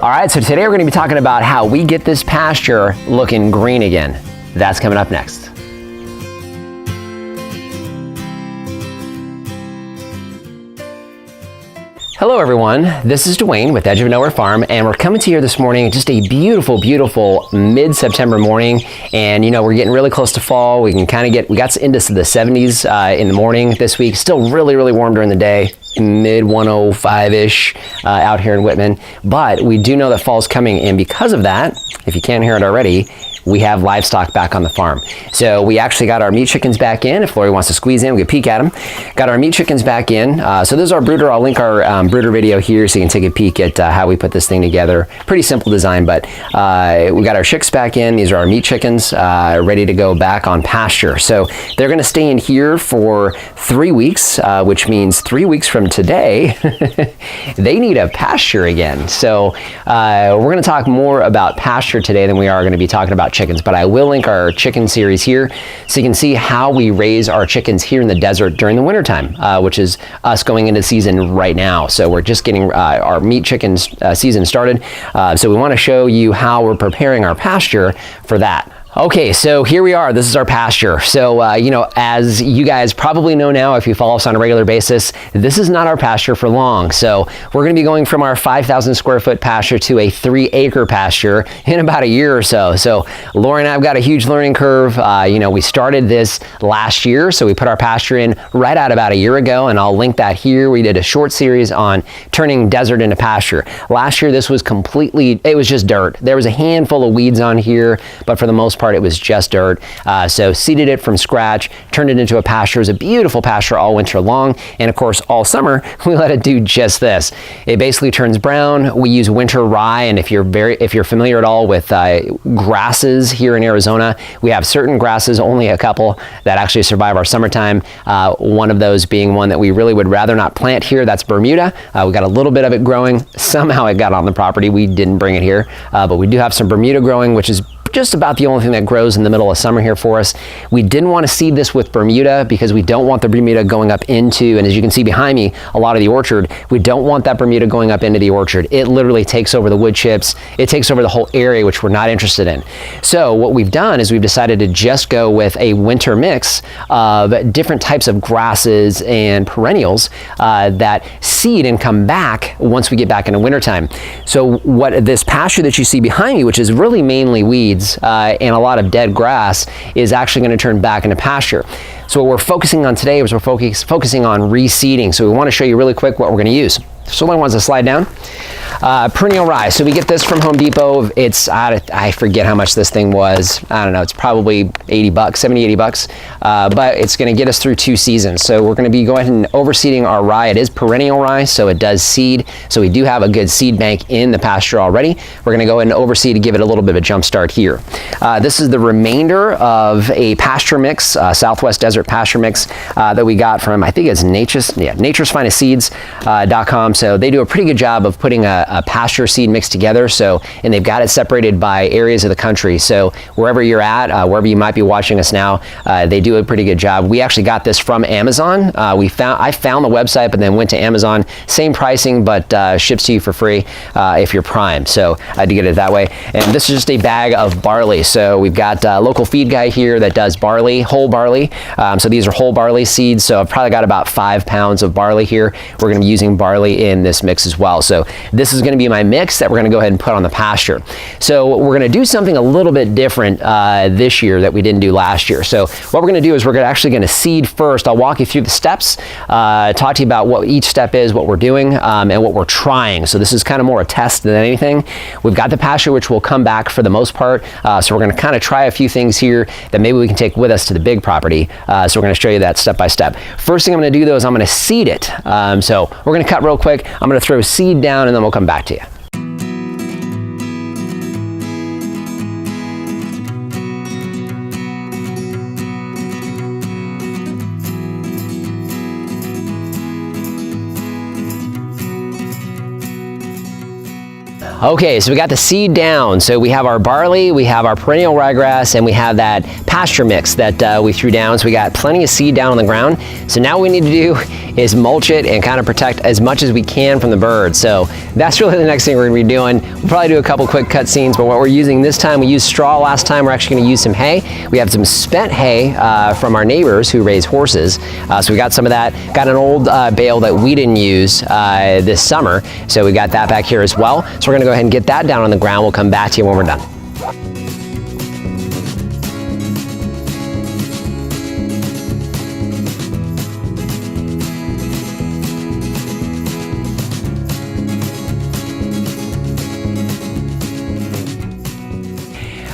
All right, so today we're going to be talking about how we get this pasture looking green again. That's coming up next. Hello everyone, this is Dwayne with Edge of Nowhere Farm, and we're coming to you this morning, just a beautiful, beautiful mid-September morning. And you know, we're getting really close to fall. We got into the 70s in the morning this week. Still really, really warm during the day, mid 105-ish out here in Whitman. But we do know that fall's coming, and because of that, if you can't hear it already, we have livestock back on the farm. So we actually got our meat chickens back in. If Lori wants to squeeze in, we can peek at them. Got our meat chickens back in. So this is our brooder. I'll link our brooder video here so you can take a peek at how we put this thing together. Pretty simple design, but we got our chicks back in. These are our meat chickens ready to go back on pasture. So they're gonna stay in here for 3 weeks, which means 3 weeks from today, they need a pasture again. So we're gonna talk more about pasture today than we are gonna be talking about chickens, but I will link our chicken series here so you can see how we raise our chickens here in the desert during the wintertime, which is us going into season right now. So we're just getting our meat chickens season started. So we want to show you how we're preparing our pasture for that. Okay, so here we are. This is our pasture. So, you know, as you guys probably know now, if you follow us on a regular basis, this is not our pasture for long. So we're going to be going from our 5,000 square foot pasture to a 3-acre pasture in about a year or so. So Lori and I have got a huge learning curve. You know, we started this last year, so we put our pasture in right out about a year ago, and I'll link that here. We did a short series on turning desert into pasture. Last year, this was it was just dirt. There was a handful of weeds on here, but for the most part, it was just dirt. So seeded it from scratch, turned it into a pasture. It was a beautiful pasture all winter long. And of course, all summer, we let it do just this. It basically turns brown. We use winter rye. And if you're familiar at all with grasses here in Arizona, we have certain grasses, only a couple, that actually survive our summertime. One of those being one that we really would rather not plant here. That's Bermuda. We got a little bit of it growing. Somehow it got on the property. We didn't bring it here, but we do have some Bermuda growing, which is just about the only thing that grows in the middle of summer here for us. We didn't want to seed this with Bermuda because we don't want the Bermuda going up into, and as you can see behind me, a lot of the orchard, we don't want that Bermuda going up into the orchard. It literally takes over the wood chips. It takes over the whole area, which we're not interested in. So what we've done is we've decided to just go with a winter mix of different types of grasses and perennials that seed and come back once we get back into wintertime. So what this pasture that you see behind me, which is really mainly weeds, and a lot of dead grass, is actually going to turn back into pasture. So what we're focusing on today is we're focusing on reseeding. So we want to show you really quick what we're going to use. So one wants to slide down. Perennial rye. So we get this from Home Depot. It's, I forget how much this thing was. I don't know. It's probably 80 bucks, 70, 80 bucks. But it's going to get us through 2 seasons. So we're going to be going ahead and overseeding our rye. It is perennial rye, so it does seed. So we do have a good seed bank in the pasture already. We're going to go ahead and overseed to give it a little bit of a jump start here. This is the remainder of a pasture mix, Southwest Desert pasture mix that we got from, I think it's Nature's Finest Seeds.com. So they do a pretty good job of putting a pasture seed mix together. So, and they've got it separated by areas of the country. So wherever you're at, wherever you might be watching us now, they do a pretty good job. We actually got this from Amazon. I found the website, but then went to Amazon. Same pricing, but ships to you for free if you're Prime. So I had to get it that way. And this is just a bag of barley. So we've got a local feed guy here that does barley, whole barley. So these are whole barley seeds. So I've probably got about 5 pounds of barley here. We're going to be using barley in this mix as well. So this is going to be my mix that we're going to go ahead and put on the pasture. So we're going to do something a little bit different this year that we didn't do last year. So what we're going to do is we're actually going to seed first. I'll walk you through the steps, talk to you about what each step is, what we're doing, and what we're trying. So this is kind of more a test than anything. We've got the pasture, which will come back for the most part. So we're going to kind of try a few things here that maybe we can take with us to the big property. So we're going to show you that step by step. First thing I'm going to do though is I'm going to seed it. So we're going to cut real quick. I'm going to throw seed down and then we'll come back to you. Okay, so we got the seed down. So we have our barley, we have our perennial ryegrass, and we have that pasture mix that we threw down. So we got plenty of seed down on the ground. So now what we need to do is mulch it and kind of protect as much as we can from the birds. So that's really the next thing we're gonna be doing. We'll probably do a couple quick cut scenes, but what we're using this time, we used straw last time. We're actually gonna use some hay. We have some spent hay from our neighbors who raise horses. So we got some of that. Got an old bale that we didn't use this summer. So we got that back here as well. So we're gonna go ahead and get that down on the ground. We'll come back to you when we're done.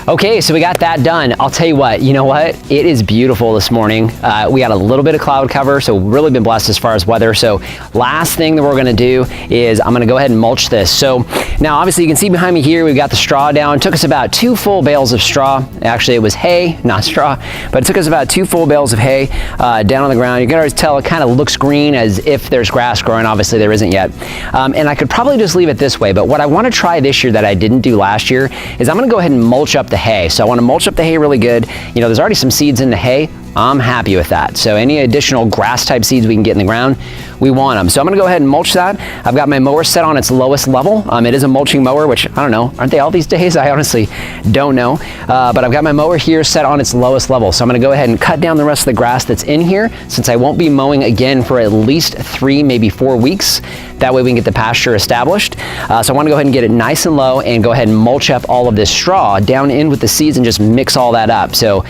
Okay, so we got that done. I'll tell you what, you know what? It is beautiful this morning. We got a little bit of cloud cover, so really been blessed as far as weather. So last thing that we're gonna do is I'm gonna go ahead and mulch this. So now obviously you can see behind me here, we've got the straw down. It took us about 2 full bales of straw. Actually it was hay, not straw, but it took us about 2 full bales of hay down on the ground. You can always tell it kind of looks green as if there's grass growing. Obviously there isn't yet. And I could probably just leave it this way, but what I wanna try this year that I didn't do last year is I'm gonna go ahead and mulch up the hay. So I want to mulch up the hay really good. You know, there's already some seeds in the hay. I'm happy with that. So any additional grass type seeds we can get in the ground, we want them. So I'm gonna go ahead and mulch that. I've got my mower set on its lowest level. It is a mulching mower, which I don't know, aren't they all these days? I honestly don't know. But I've got my mower here set on its lowest level. So I'm gonna go ahead and cut down the rest of the grass that's in here, since I won't be mowing again for at least 3, maybe 4 weeks. That way we can get the pasture established. So I wanna go ahead and get it nice and low and go ahead and mulch up all of this straw down in with the seeds and just mix all that up. So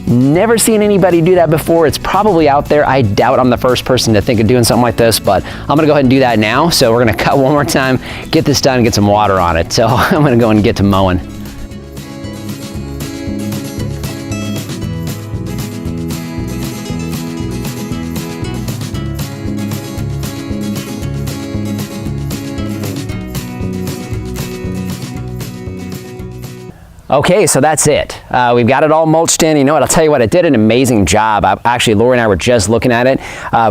never seen anybody do that before. It's probably out there. I doubt I'm the first person to think of doing something like this, but I'm gonna go ahead and do that now. So we're gonna cut one more time, get this done, and get some water on it. So I'm gonna go and get to mowing. Okay, so that's it. We've got it all mulched in. You know what, I'll tell you what, it did an amazing job. Actually, Lori and I were just looking at it.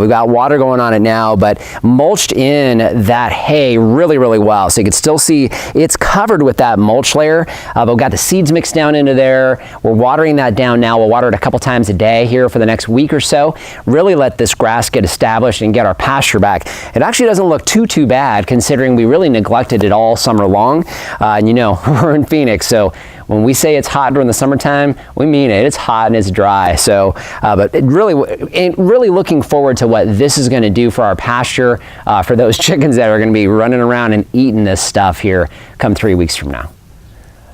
We've got water going on it now, but mulched in that hay really, really well. So you can still see it's covered with that mulch layer, but we've got the seeds mixed down into there. We're watering that down now. We'll water it a couple times a day here for the next week or so. Really let this grass get established and get our pasture back. It actually doesn't look too bad considering we really neglected it all summer long. And you know, we're in Phoenix, so when we say it's hot during the summertime, we mean it. It's hot and it's dry. So, but really looking forward to what this is going to do for our pasture, for those chickens that are going to be running around and eating this stuff here come 3 weeks from now.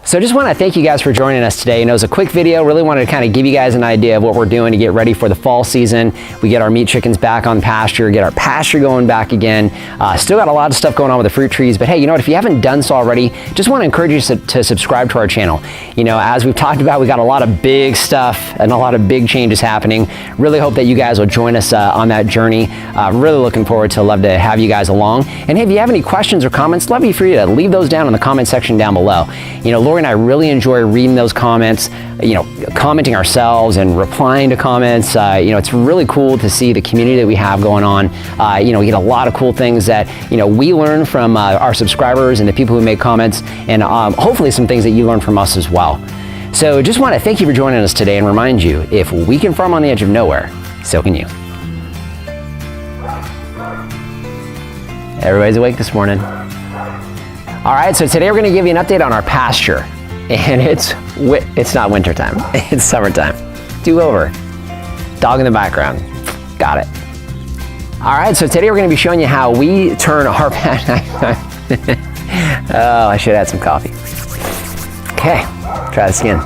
So I just want to thank you guys for joining us today. And it was a quick video. Really wanted to kind of give you guys an idea of what we're doing to get ready for the fall season. We get our meat chickens back on pasture, get our pasture going back again. Still got a lot of stuff going on with the fruit trees, but hey, you know what? If you haven't done so already, just want to encourage you to subscribe to our channel. You know, as we've talked about, we got a lot of big stuff and a lot of big changes happening. Really hope that you guys will join us on that journey. Really looking forward to, love to have you guys along. And hey, if you have any questions or comments, love you for you to leave those down in the comment section down below. You know, Lori and I really enjoy reading those comments, you know, commenting ourselves and replying to comments. You know, it's really cool to see the community that we have going on. You know, we get a lot of cool things that, you know, we learn from our subscribers and the people who make comments, and hopefully some things that you learn from us as well. So just want to thank you for joining us today and remind you, if we can farm on the edge of nowhere, so can you. Everybody's awake this morning. All right, so today we're going to give you an update on our pasture. And it's not winter time, it's summertime. Do over. Dog in the background. Got it. All right, so today we're going to be showing you how we turn our Oh, I should add some coffee. Okay, try this again.